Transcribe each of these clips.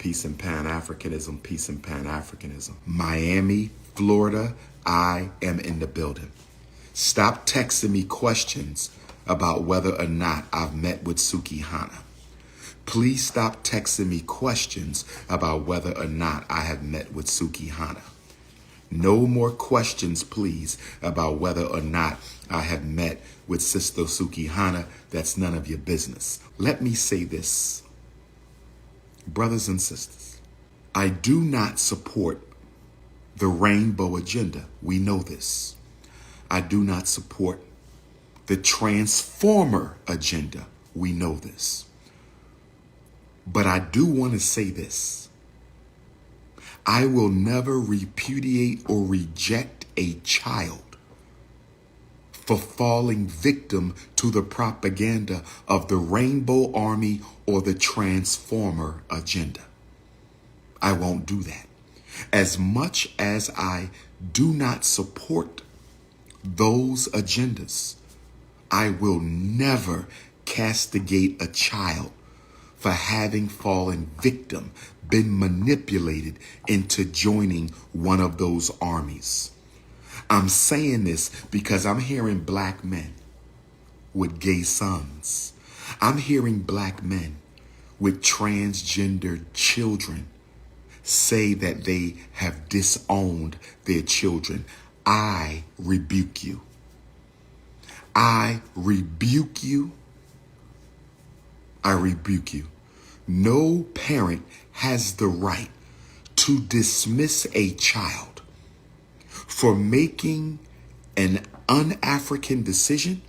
peace and Pan-Africanism, peace and Pan-Africanism. Miami, Florida, I am in the building. Stop texting me questions about whether or not I've met with Sukihana. Please stop texting me questions about whether or not I have met with Sukihana. No more questions, please, about whether or not I have met with Sister Sukihana. That's none of your business. Let me say this, brothers and sisters. I do not support the rainbow agenda. We know this. I do not support the transformer agenda. We know this. But I do want to say this. I will never repudiate or reject a child for falling victim to the propaganda of the Rainbow Army or the Transformer agenda. I won't do that. As much as I do not support those agendas, I will never castigate a child for having fallen victim, been manipulated into joining one of those armies. I'm saying this because I'm hearing black men with gay sons. I'm hearing black men with transgender children say that they have disowned their children. I rebuke you. I rebuke you. I rebuke you. No parent has the right to dismiss a child for making an un-African decision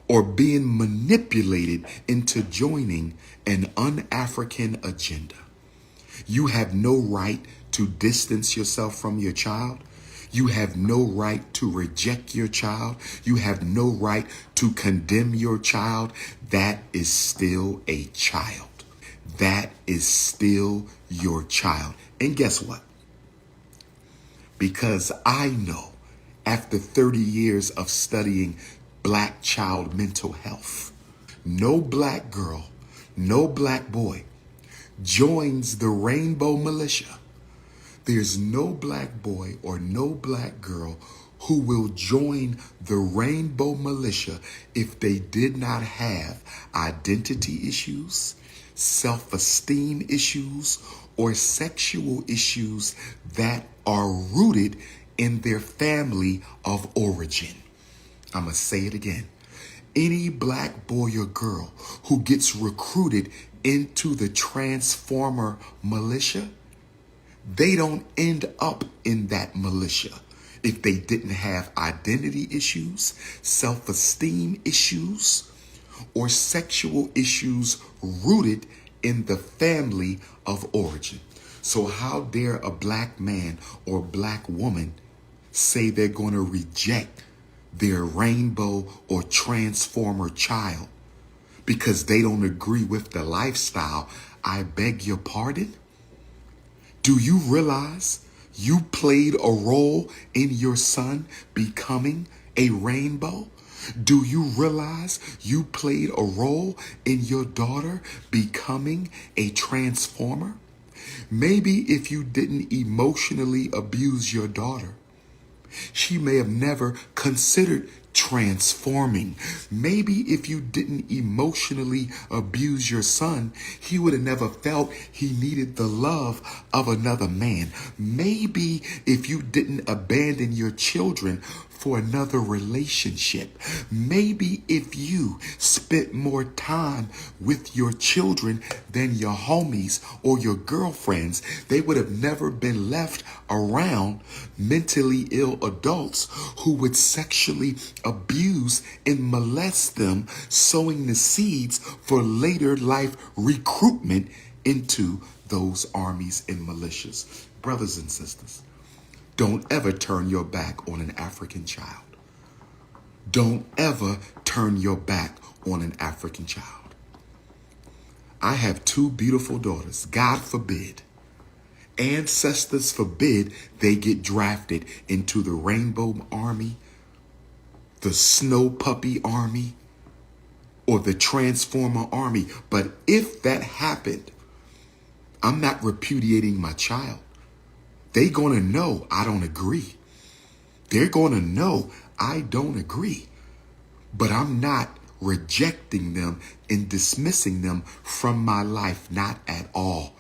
or being manipulated into joining an un-African agenda. You have no right to distance yourself from your child. You have no right to reject your child. You have no right to condemn your child. That is still a child. That is still your child. And guess what? Because I know after 30 years of studying black child mental health, no black girl, no black boy joins the Rainbow Militia. There's no black boy or no black girl who will join the Rainbow Militia if they did not have identity issues, self-esteem issues, or sexual issues that are rooted in their family of origin. I'm going to say it again. Any black boy or girl who gets recruited into the Transformer militia, they don't end up in that militia if they didn't have identity issues, self-esteem issues, or sexual issues rooted in the family of origin. So how dare a black man or black woman say they're going to reject their rainbow or transformer child because they don't agree with the lifestyle? I beg your pardon? Do you realize you played a role in your son becoming a rainbow? Do you realize you played a role in your daughter becoming a transformer? Maybe if you didn't emotionally abuse your daughter, she may have never considered transforming. Maybe if you didn't emotionally abuse your son, he would have never felt he needed the love of another man. Maybe if you didn't abandon your children for another relationship, maybe if you spent more time with your children than your homies or your girlfriends, they would have never been left around mentally ill adults who would sexually abuse and molest them, sowing the seeds for later life recruitment into those armies and militias. Brothers and sisters, don't ever turn your back on an African child. Don't ever turn your back on an African child. I have two beautiful daughters. God forbid, ancestors forbid, they get drafted into the Rainbow Army, the Snow Puppy Army, or the Transformer Army. But if that happened, I'm not repudiating my child. They're going to know I don't agree. They're going to know I don't agree. But I'm not rejecting them and dismissing them from my life, not at all.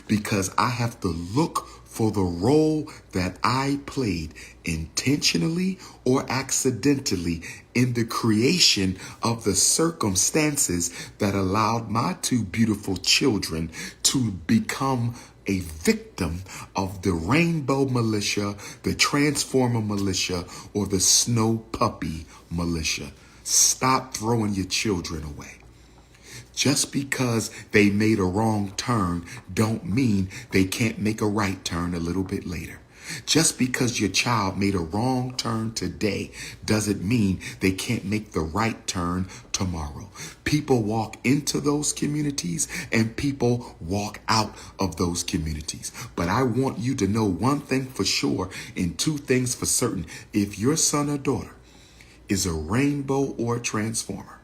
Because I have to look for the role that I played intentionally or accidentally in the creation of the circumstances that allowed my two beautiful children to become a victim of the rainbow militia, the transformer militia, or the snow puppy militia. Stop throwing your children away. Just because they made a wrong turn don't mean they can't make a right turn a little bit later. Just because your child made a wrong turn today doesn't mean they can't make the right turn tomorrow. People walk into those communities and people walk out of those communities. But I want you to know one thing for sure and two things for certain. If your son or daughter is a rainbow or a transformer,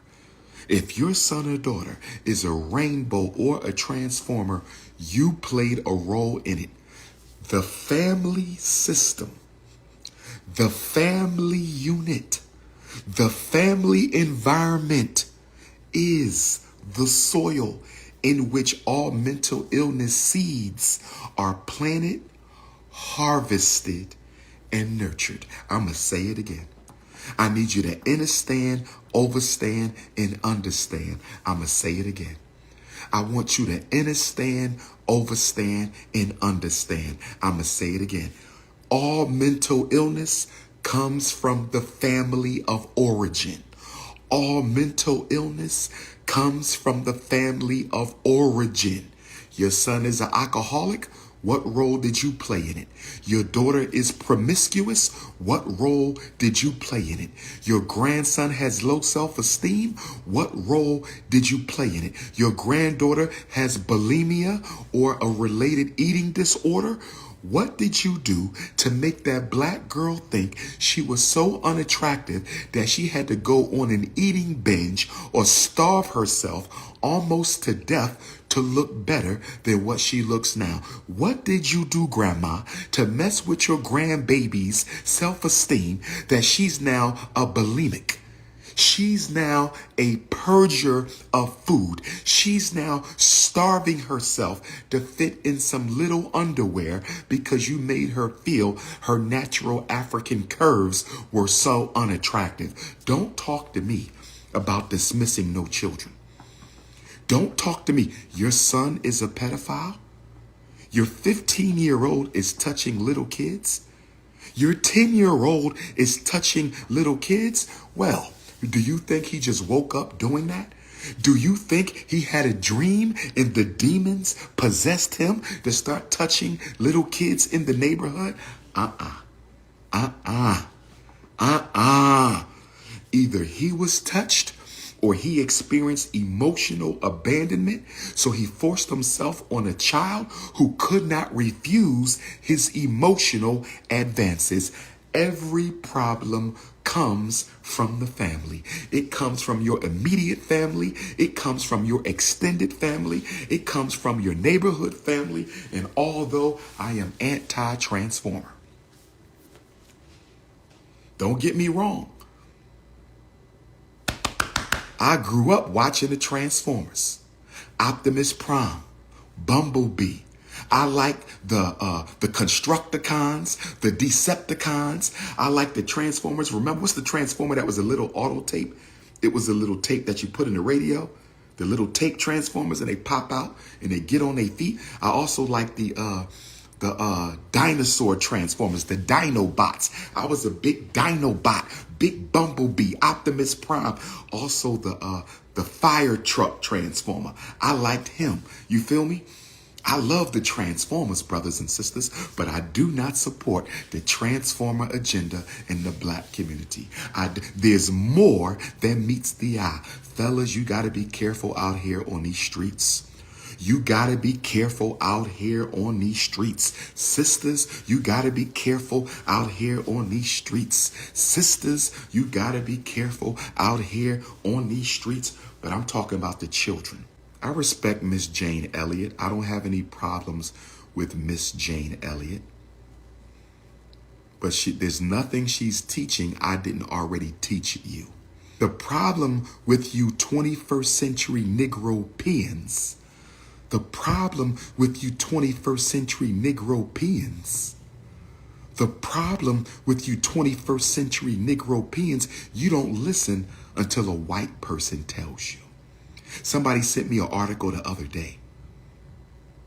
if your son or daughter is a rainbow or a transformer, you played a role in it. The family system, the family unit, the family environment is the soil in which all mental illness seeds are planted, harvested, and nurtured. I'm going to say it again. I need you to understand, overstand, and understand. I'm going to say it again. I want you to understand, overstand, and understand. I'm going to say it again. All mental illness comes from the family of origin. All mental illness comes from the family of origin. Your son is an alcoholic. What role did you play in it? Your daughter is promiscuous. What role did you play in it? Your grandson has low self-esteem. What role did you play in it? Your granddaughter has bulimia or a related eating disorder. What did you do to make that black girl think she was so unattractive that she had to go on an eating binge or starve herself almost to death to look better than what she looks now? What did you do, Grandma, to mess with your grandbaby's self-esteem that she's now a bulimic? She's now a purger of food. She's now starving herself to fit in some little underwear because you made her feel her natural African curves were so unattractive. Don't talk to me about dismissing no children. Don't talk to me. Your son is a pedophile. Your 15-year-old is touching little kids. Your 10-year-old is touching little kids. Well, do you think he just woke up doing that? Do you think he had a dream and the demons possessed him to start touching little kids in the neighborhood? Either he was touched or he experienced emotional abandonment, so he forced himself on a child who could not refuse his emotional advances. Every problem comes from the family. It comes from your immediate family. It comes from your extended family. It comes from your neighborhood family. And although I am anti-transformer, don't get me wrong, I grew up watching the Transformers, Optimus Prime, Bumblebee. I like the Constructicons, the Decepticons. I like the Transformers. Remember, what's the Transformer that was a little auto tape? It was a little tape that you put in the radio. The little tape Transformers, and they pop out and they get on their feet. I also like the dinosaur Transformers, the Dinobots. I was a big Dinobot, big Bumblebee, Optimus Prime. Also the fire truck Transformer. I liked him. You feel me? I love the Transformers, brothers and sisters, but I do not support the Transformer agenda in the black community. There's more than meets the eye. Fellas, you got to be careful out here on these streets. You got to be careful out here on these streets. Sisters, you got to be careful out here on these streets. Sisters, you got to be careful out here on these streets. But I'm talking about the children. I respect Miss Jane Elliott. I don't have any problems with Miss Jane Elliott. But there's nothing she's teaching I didn't already teach you. The problem with you 21st century Negropeans, the problem with you 21st century Negropeans, the problem with you 21st century Negropeans, you don't listen until a white person tells you. Somebody sent me an article the other day.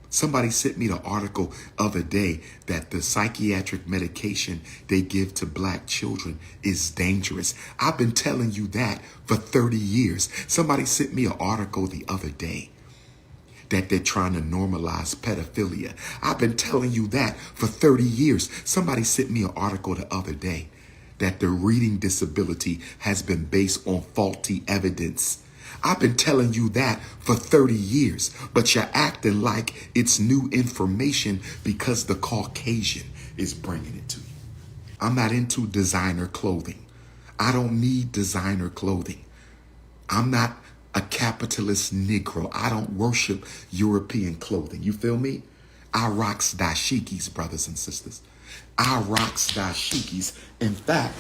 Somebody sent me the article other day that the psychiatric medication they give to black children is dangerous. I've been telling you that for 30 years. Somebody sent me an article the other day that they're trying to normalize pedophilia. I've been telling you that for 30 years. Somebody sent me an article the other day that the reading disability has been based on faulty evidence. I've been telling you that for 30 years, but you're acting like it's new information because the Caucasian is bringing it to you. I'm not into designer clothing. I don't need designer clothing. I'm not a capitalist Negro. I don't worship European clothing. You feel me? I rocks dashikis, brothers and sisters. I rocks dashikis. In fact,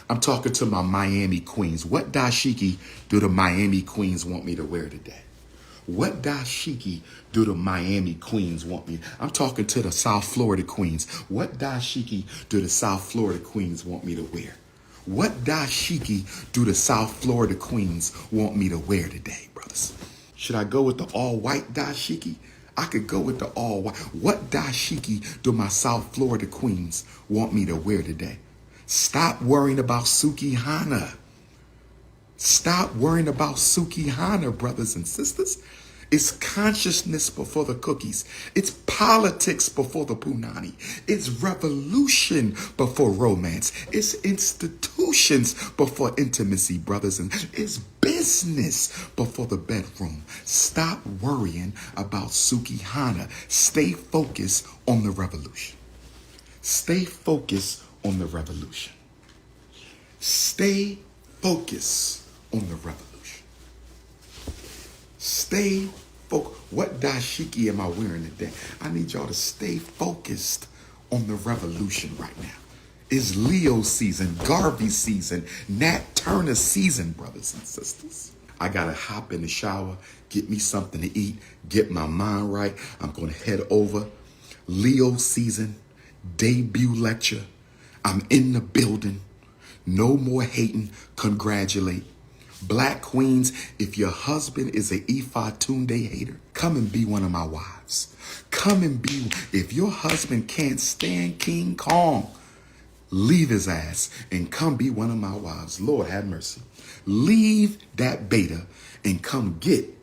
I'm talking to my Miami queens. What dashiki do the Miami queens want me to wear today? What dashiki do the Miami queens want me? I'm talking to the South Florida queens. What dashiki do the South Florida queens want me to wear? What dashiki do the South Florida queens want me to wear today, brothers? Should I go with the all-white dashiki? I could go with the all-white. What dashiki do my South Florida queens want me to wear today? Stop worrying about Sukihana. Stop worrying about Sukihana, brothers and sisters. It's consciousness before the cookies. It's politics before the punani. It's revolution before romance. It's institutions before intimacy, brothers. And it's business before the bedroom. Stop worrying about Sukihana. Stay focused on the revolution. Stay focused on the revolution. Stay focused on the revolution. Stay focused. What dashiki am I wearing today? I need y'all to stay focused on the revolution right now. It's Leo season, Garvey season, Nat Turner season, brothers and sisters. I gotta hop in the shower, get me something to eat, get my mind right. I'm gonna head over. Leo season, debut lecture. I'm in the building. No more hating. Congratulate. Black queens, if your husband is a Ifa Tunde hater, come and be one of my wives. Come and be. If your husband can't stand King Kong, leave his ass and come be one of my wives. Lord have mercy. Leave that beta and come get.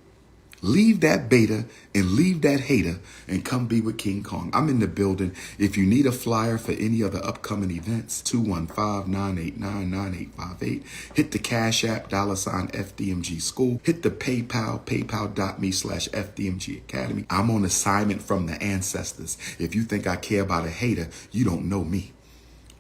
Leave that beta and leave that hater and come be with King Kong. I'm in the building. If you need a flyer for any other upcoming events, 215-989-9858. Hit the Cash App, $FDMG School. Hit the PayPal, paypal.me/FDMG Academy. I'm on assignment from the ancestors. If you think I care about a hater, you don't know me.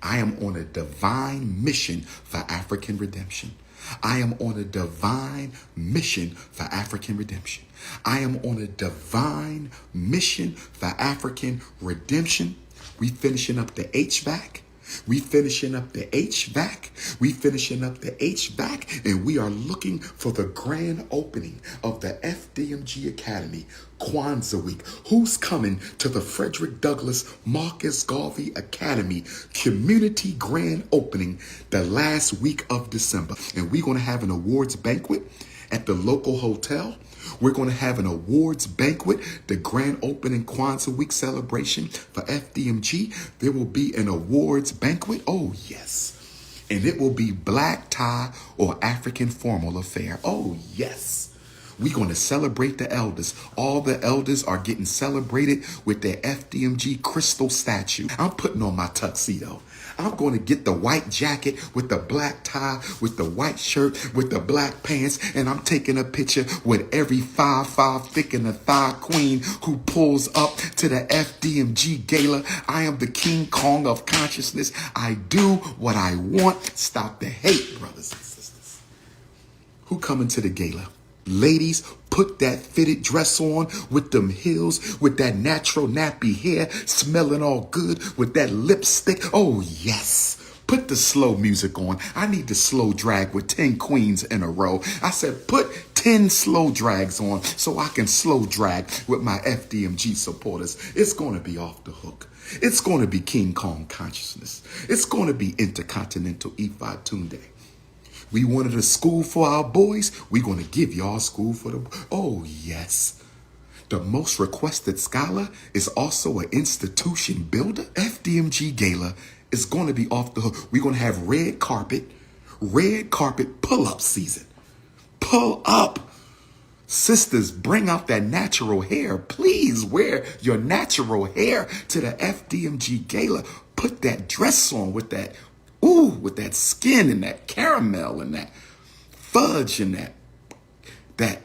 I am on a divine mission for African redemption. I am on a divine mission for African redemption. I am on a divine mission for African redemption. We finishing up the HVAC. We finishing up the HVAC. We finishing up the HVAC. And we are looking for the grand opening of the FDMG Academy Kwanzaa week. Who's coming to the Frederick Douglass Marcus Garvey Academy community grand opening the last week of December? And we're going to have an awards banquet at the local hotel. We're going to have an awards banquet, the grand opening Kwanzaa week celebration for FDMG. There will be an awards banquet. Oh, yes. And it will be black tie or African formal affair. Oh, yes. We're going to celebrate the elders. All the elders are getting celebrated with their FDMG crystal statue. I'm putting on my tuxedo. I'm going to get the white jacket with the black tie, with the white shirt, with the black pants, and I'm taking a picture with every 5'5" thick in the thigh queen who pulls up to the FDMG gala. I am the King Kong of consciousness. I do what I want. Stop the hate, brothers and sisters. Who coming to the gala? Ladies, put that fitted dress on with them heels, with that natural nappy hair, smelling all good, with that lipstick. Oh, yes. Put the slow music on. I need to slow drag with 10 queens in a row. I said, put 10 slow drags on so I can slow drag with my FDMG supporters. It's going to be off the hook. It's going to be King Kong consciousness. It's going to be intercontinental Ifa Tunde. We wanted a school for our boys. We're going to give y'all school for the... Oh, yes. The most requested scholar is also an institution builder. FDMG Gala is going to be off the hook. We're going to have red carpet pull-up season. Pull up. Sisters, bring out that natural hair. Please wear your natural hair to the FDMG Gala. Put that dress on with that, with that skin and that caramel and that fudge and that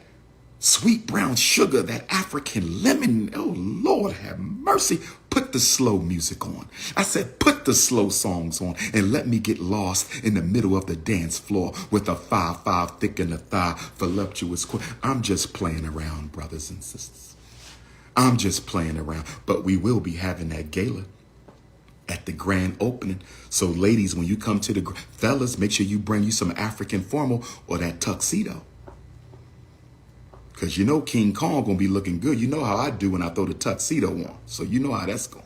sweet brown sugar, that African lemon. Oh, Lord have mercy. Put the slow music on. I said, put the slow songs on and let me get lost in the middle of the dance floor with a 5-5 thick in the thigh, voluptuous. I'm just playing around, brothers and sisters. I'm just playing around. But we will be having that gala at the grand opening. So ladies, when you come to the fellas, make sure you bring you some African formal or that tuxedo. Because you know King Kong going to be looking good. You know how I do when I throw the tuxedo on. So you know how that's going.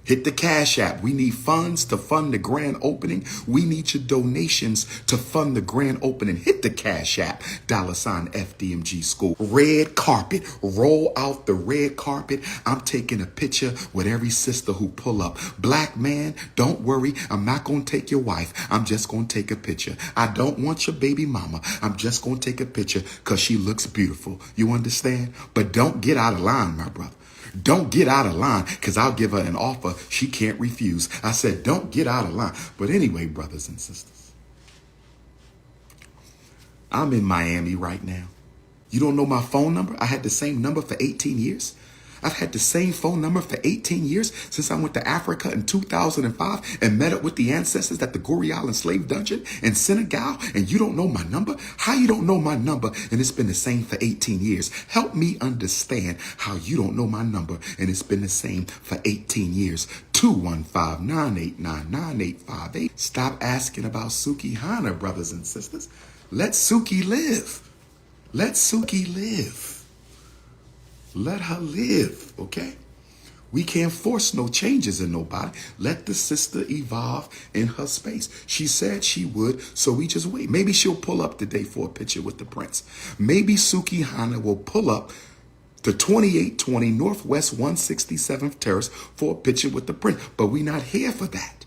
Hit the Cash App. We need funds to fund the grand opening. We need your donations to fund the grand opening. Hit the Cash App. $ FDMG School. Red carpet. Roll out the red carpet. I'm taking a picture with every sister who pull up. Black man, don't worry. I'm not going to take your wife. I'm just going to take a picture. I don't want your baby mama. I'm just going to take a picture because she looks beautiful. You understand? But don't get out of line, my brother. Don't get out of line because I'll give her an offer she can't refuse. I said, don't get out of line. But anyway, brothers and sisters, I'm in Miami right now. You don't know my phone number? I had the same number for 18 years. I've had the same phone number for 18 years since I went to Africa in 2005 and met up with the ancestors at the Gouri Island slave dungeon in Senegal. And you don't know my number? How you don't know my number? And it's been the same for 18 years. Help me understand how you don't know my number and it's been the same for 18 years. 215-989-9858. Stop asking about Suki Hana, brothers and sisters. Let Suki live. Let Suki live. Let her live, okay? We can't force no changes in nobody. Let the sister evolve in her space. She said she would, so we just wait. Maybe she'll pull up today for a picture with the prince. Maybe Suki Hana will pull up to 2820 Northwest 167th Terrace for a picture with the prince. But we're not here for that,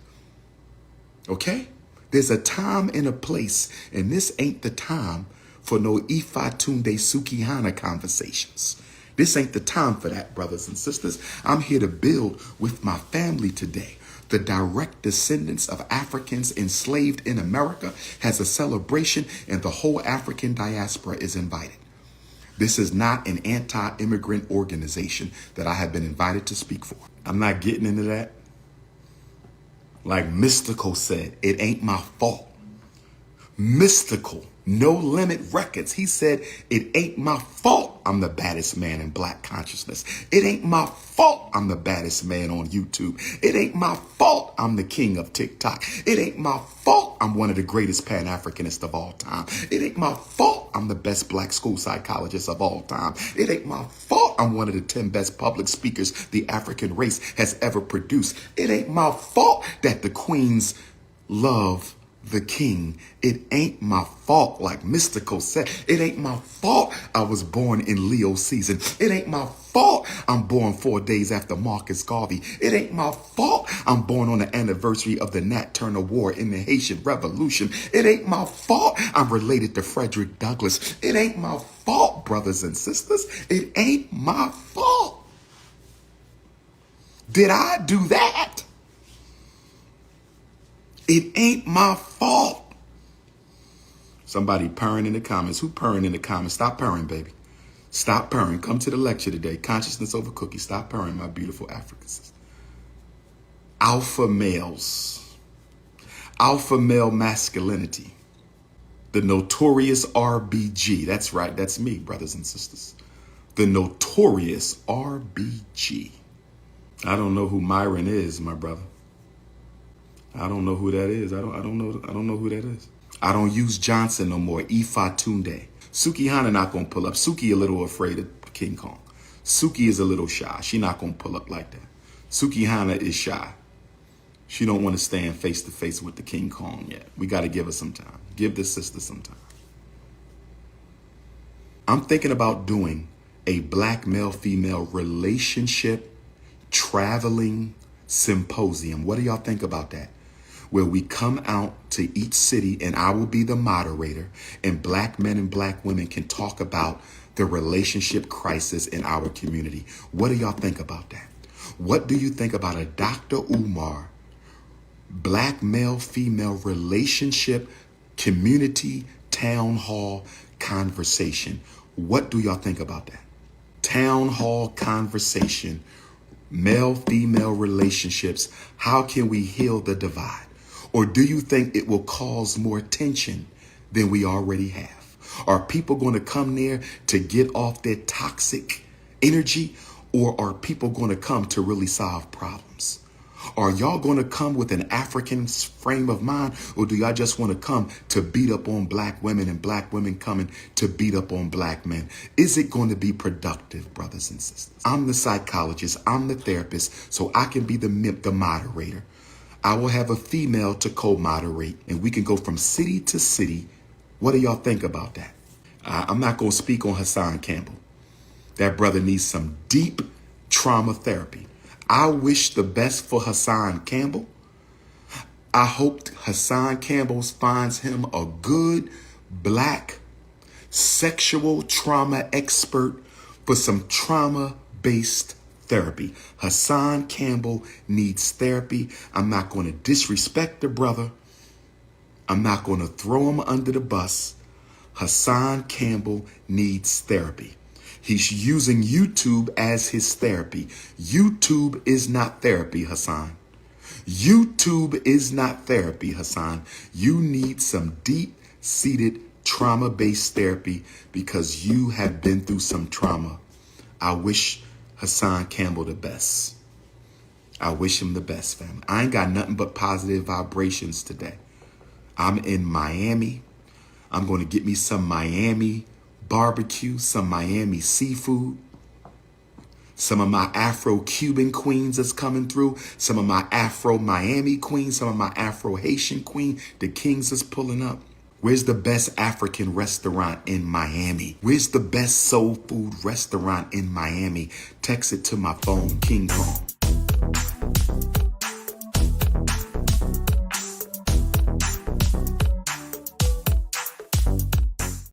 okay? There's a time and a place, and this ain't the time for no Ifa Tunde Suki Hana conversations. This ain't the time for that, brothers and sisters. I'm here to build with my family today. The direct descendants of Africans enslaved in America has a celebration and the whole African diaspora is invited. This is not an anti-immigrant organization that I have been invited to speak for. I'm not getting into that. Like Mystical said, it ain't my fault. Mystical, No Limit Records. He said, it ain't my fault I'm the baddest man in black consciousness. It ain't my fault I'm the baddest man on YouTube. It ain't my fault I'm the king of TikTok. It ain't my fault I'm one of the greatest Pan-Africanists of all time. It ain't my fault I'm the best black school psychologist of all time. It ain't my fault I'm one of the 10 best public speakers the African race has ever produced. It ain't my fault that the queens love the king. It ain't my fault, like Mystical said. It ain't my fault I was born in Leo season. It ain't my fault I'm born 4 days after Marcus Garvey. It ain't my fault I'm born on the anniversary of the Nat Turner War in the Haitian Revolution. It ain't my fault I'm related to Frederick Douglass. It ain't my fault, brothers and sisters. It ain't my fault. Did I do that? It ain't my fault. Somebody purring in the comments. Who purring in the comments? Stop purring, baby. Stop purring. Come to the lecture today. Consciousness over cookies. Stop purring, my beautiful Africans. Alpha males. Alpha male masculinity. The notorious RBG. That's right. That's me, brothers and sisters. The notorious RBG. I don't know who Myron is, my brother. I don't know who that is. I don't know who that is. I don't use Johnson no more. Ifa Tunde. Suki Hana not gonna pull up. Suki a little afraid of King Kong. Suki is a little shy. She not gonna pull up like that. Suki Hana is shy. She don't want to stand face to face with the King Kong yet. We got to give her some time. Give this sister some time. I'm thinking about doing a black male-female relationship traveling symposium. What do y'all think about that? Where we come out to each city and I will be the moderator and black men and black women can talk about the relationship crisis in our community. What do y'all think about that? What do you think about a Dr.Umar black male-female relationship community town hall conversation? What do y'all think about that? Town hall conversation, male-female relationships. How can we heal the divide? Or do you think it will cause more tension than we already have? Are people going to come there to get off their toxic energy? Or are people going to come to really solve problems? Are y'all going to come with an African frame of mind, or do y'all just want to come to beat up on black women and black women coming to beat up on black men? Is it going to be productive, brothers and sisters? I'm the psychologist. I'm the therapist, so I can be the moderator. I will have a female to co-moderate, and we can go from city to city. What do y'all think about that? I'm not going to speak on Hassan Campbell. That brother needs some deep trauma therapy. I wish the best for Hassan Campbell. I hope Hassan Campbell finds him a good black sexual trauma expert for some trauma-based therapy. Hassan Campbell needs therapy. I'm not going to disrespect the brother. I'm not going to throw him under the bus. Hassan Campbell needs therapy. He's using YouTube as his therapy. YouTube is not therapy, Hassan. YouTube is not therapy, Hassan. You need some deep-seated trauma-based therapy because you have been through some trauma. I wish Hassan Campbell the best. I wish him the best, family. I ain't got nothing but positive vibrations today. I'm in Miami. I'm going to get me some Miami barbecue, some Miami seafood. Some of my Afro-Cuban queens that's coming through. Some of my Afro-Miami queens. Some of my Afro-Haitian queen. The kings is pulling up. Where's the best African restaurant in Miami? Where's the best soul food restaurant in Miami? Text it to my phone, King Kong.